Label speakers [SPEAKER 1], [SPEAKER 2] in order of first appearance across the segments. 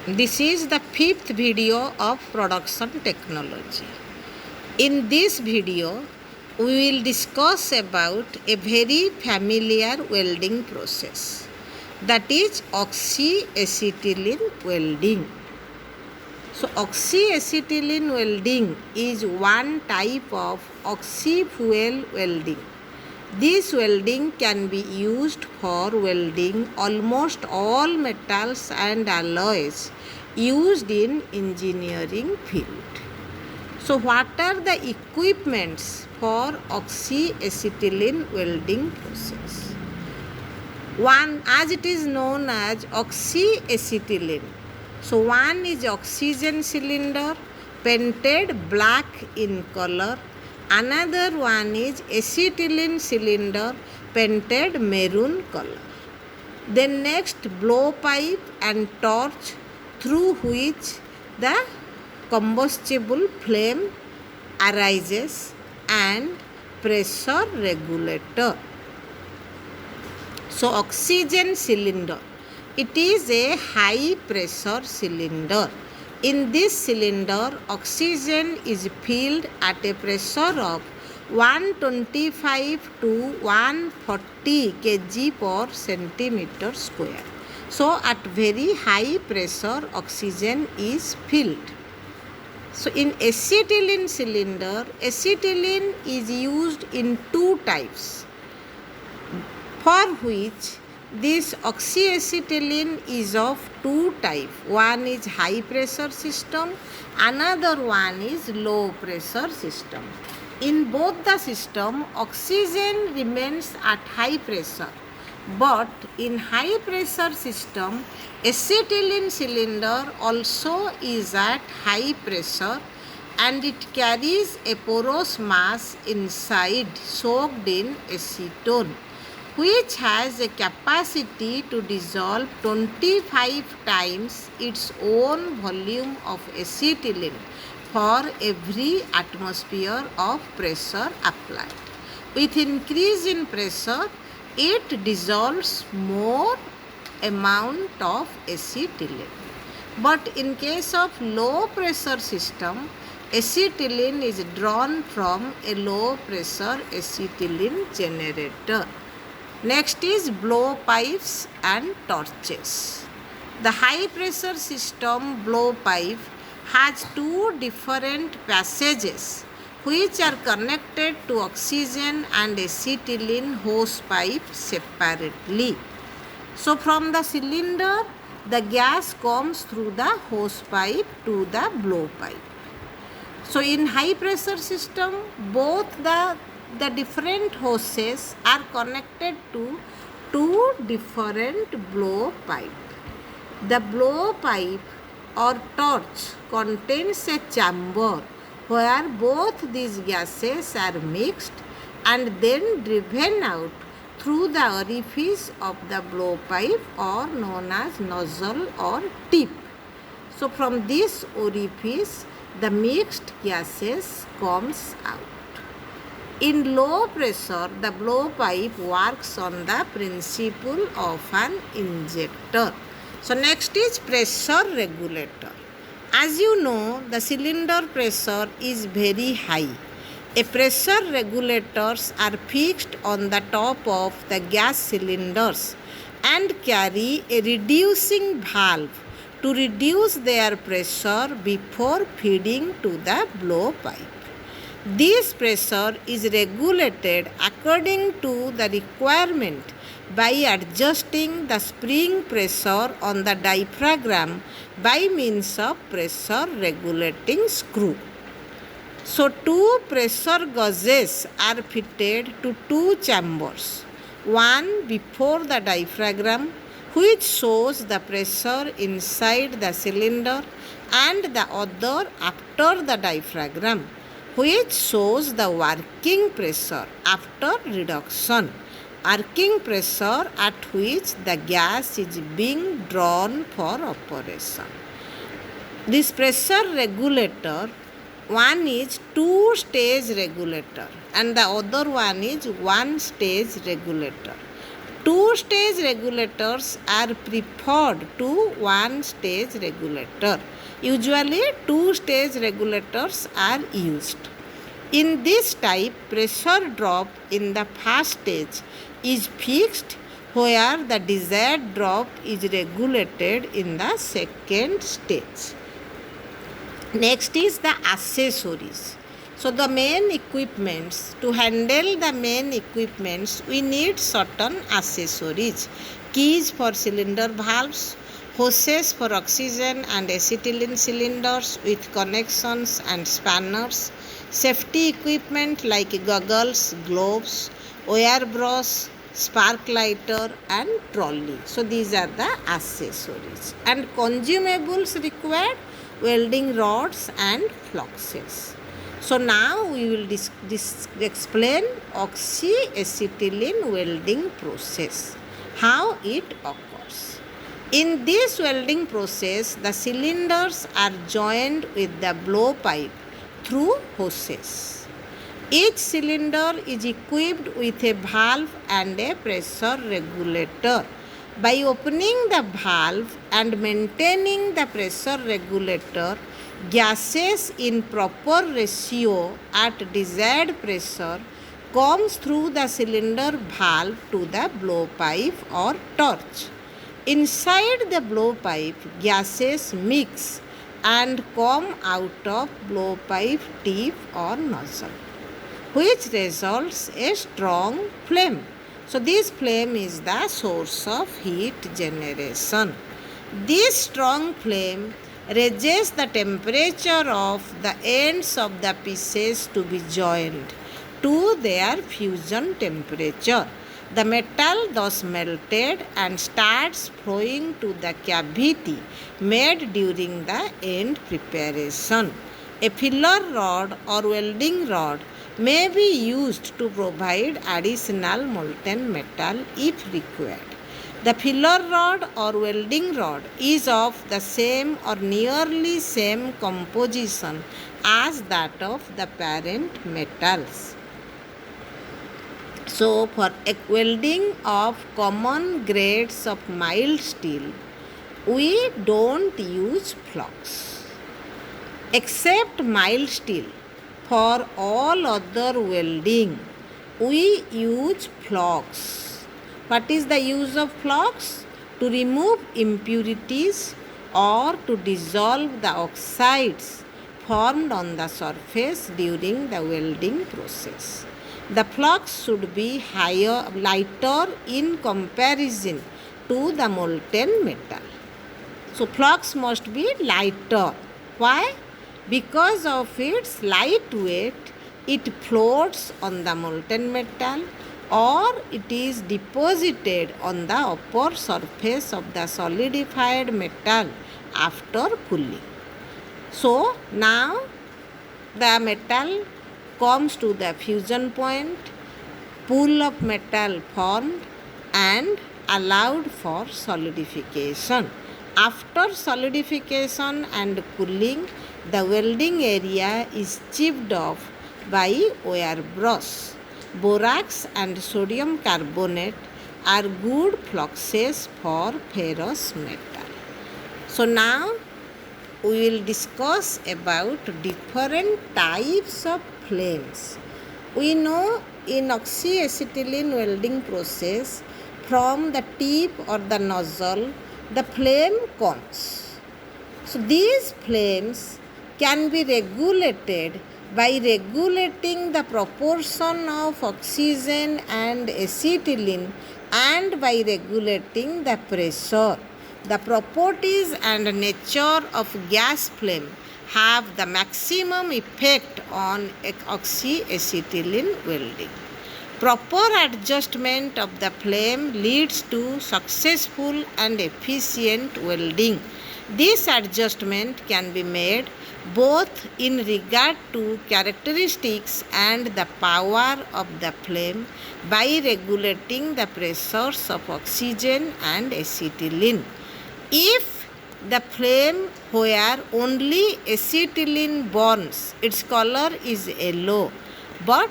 [SPEAKER 1] This is the fifth video of production technology. In this video, we will discuss about a very familiar welding process, that is oxyacetylene welding. So oxyacetylene welding is one type of oxy-fuel welding. This welding can be used for welding almost all metals and alloys used in engineering field. So what are the equipments for oxyacetylene welding process? One, as it is known as oxyacetylene. So one is oxygen cylinder painted black in color. Another one is acetylene cylinder painted maroon color. Then next, blowpipe and torch through which the combustible flame arises, and pressure regulator. So oxygen cylinder, it is a high pressure cylinder. In this cylinder, oxygen is filled at a pressure of 125 to 140 kg per centimeter square. So at very high pressure, oxygen is filled. So in acetylene cylinder, acetylene is used in two types, for which this oxyacetylene is of two types. One is high pressure system, another one is low pressure system. In both the system, oxygen remains at high pressure, but in high pressure system, acetylene cylinder also is at high pressure, and it carries a porous mass inside soaked in acetone, which has a capacity to dissolve 25 times its own volume of acetylene for every atmosphere of pressure applied. With increase in pressure, it dissolves more amount of acetylene. But in case of low pressure system, acetylene is drawn from a low pressure acetylene generator. Next is blowpipes and torches. The high pressure system blowpipe has two different passages which are connected to oxygen and acetylene hose pipe separately. So from the cylinder, the gas comes through the hose pipe to the blowpipe. So in high pressure system, both the different hoses are connected to two different blowpipe. The blowpipe or torch contains a chamber where both these gases are mixed and then driven out through the orifice of the blowpipe, or known as nozzle or tip. So from this orifice, the mixed gases comes out. In low pressure, the blowpipe works on the principle of an injector. So next is pressure regulator. As you know, the cylinder pressure is very high. A pressure regulators are fixed on the top of the gas cylinders and carry a reducing valve to reduce their pressure before feeding to the blowpipe. This pressure is regulated according to the requirement by adjusting the spring pressure on the diaphragm by means of pressure regulating screw. So two pressure gauges are fitted to two chambers, one before the diaphragm, which shows the pressure inside the cylinder, and the other after the diaphragm, which shows the working pressure after reduction, working pressure at which the gas is being drawn for operation. This pressure regulator, one is two-stage regulator and the other one is one-stage regulator. Two-stage regulators are preferred to one-stage regulator. Usually, two-stage regulators are used. In this type, pressure drop in the first stage is fixed, where the desired drop is regulated in the second stage. Next is the accessories. So the main equipments, to handle the main equipments, we need certain accessories. Keys for cylinder valves, hoses for oxygen and acetylene cylinders with connections and spanners, safety equipment like goggles, gloves, wire brush, spark lighter and trolley. So these are the accessories. And consumables required, welding rods and fluxes. So now we will explain oxyacetylene welding process, how it occurs. In this welding process, the cylinders are joined with the blowpipe through hoses. Each cylinder is equipped with a valve and a pressure regulator. By opening the valve and maintaining the pressure regulator, gases in proper ratio at desired pressure comes through the cylinder valve to the blowpipe or torch. Inside the blowpipe, gases mix and come out of blowpipe tip or nozzle, which results a strong flame. So this flame is the source of heat generation. This strong flame raises the temperature of the ends of the pieces to be joined to their fusion temperature. The metal thus melted and starts flowing to the cavity made during the end preparation. A filler rod or welding rod may be used to provide additional molten metal if required. The filler rod or welding rod is of the same or nearly same composition as that of the parent metals. So, for welding of common grades of mild steel, we don't use flux. Except mild steel, for all other welding, we use flux. What is the use of flux? To remove impurities or to dissolve the oxides formed on the surface during the welding process. The flux should be lighter in comparison to the molten metal. So flux must be lighter. Why? Because of its light weight, it floats on the molten metal or it is deposited on the upper surface of the solidified metal after cooling. So now the metal comes to the fusion point, pool of metal formed and allowed for solidification. After solidification and cooling, the welding area is chipped off by wire brush. Borax and sodium carbonate are good fluxes for ferrous metal. So now we will discuss about different types of flames. We know in oxyacetylene welding process, from the tip or the nozzle, the flame comes. So these flames can be regulated by regulating the proportion of oxygen and acetylene and by regulating the pressure. The properties and nature of gas flame have the maximum effect on oxyacetylene welding. Proper adjustment of the flame leads to successful and efficient welding. This adjustment can be made both in regard to characteristics and the power of the flame by regulating the pressures of oxygen and acetylene. If the flame where only acetylene burns, its color is yellow, but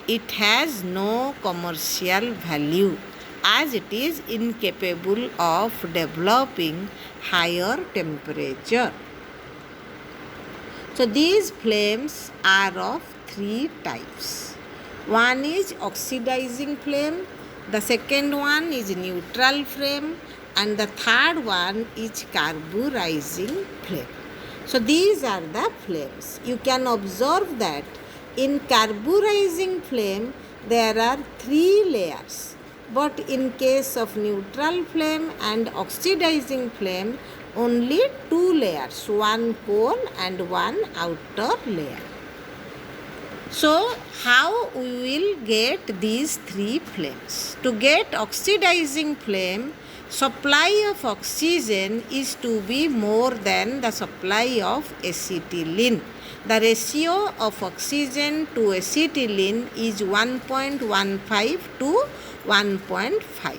[SPEAKER 1] it has no commercial value. as it is incapable of developing higher temperature. So these flames are of three types. One is oxidizing flame, the second one is neutral flame, and the third one is carburizing flame. So these are the flames. You can observe that in carburizing flame there are three layers, but in case of neutral flame and oxidizing flame only two layers, one cone and one outer layer. So how we will get these three flames? To get oxidizing flame, supply of oxygen is to be more than the supply of acetylene. The ratio of oxygen to acetylene is 1.15 to 1.5.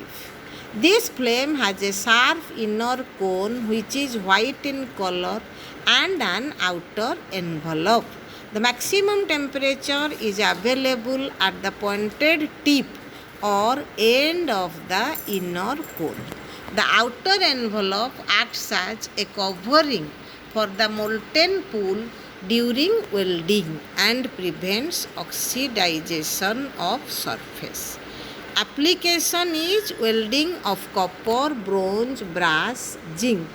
[SPEAKER 1] This flame has a sharp inner cone which is white in color and an outer envelope. The maximum temperature is available at the pointed tip or end of the inner cone. The outer envelope acts as a covering for the molten pool during welding and prevents oxidization of surface. Application is welding of copper, bronze, brass, zinc.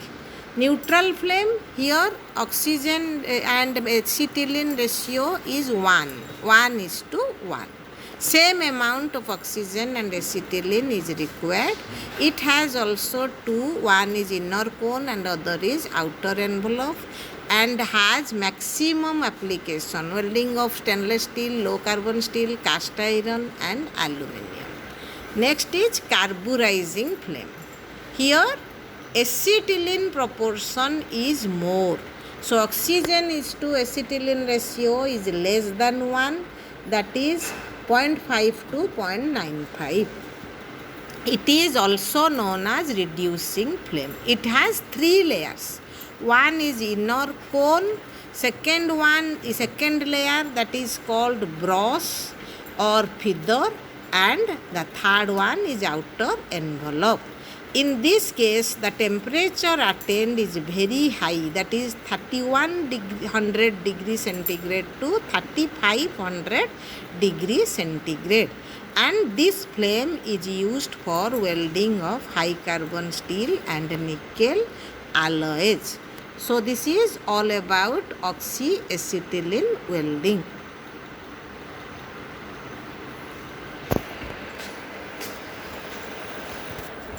[SPEAKER 1] Neutral flame, here oxygen and acetylene ratio is 1:1. Same amount of oxygen and acetylene is required. It has also two, one is inner cone and other is outer envelope, and has maximum application, welding of stainless steel, low carbon steel, cast iron and aluminium. Next is carburizing flame. Here acetylene proportion is more. So oxygen is to acetylene ratio is less than 1, that is 0.5 to 0.95. It is also known as reducing flame. It has three layers. One is inner cone, second layer that is called broth or feather, and the third one is outer envelope. In this case, the temperature attained is very high, that is 3100 degrees centigrade to 3500 degrees centigrade. And this flame is used for welding of high carbon steel and nickel alloys. So this is all about oxyacetylene welding.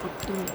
[SPEAKER 1] Betul.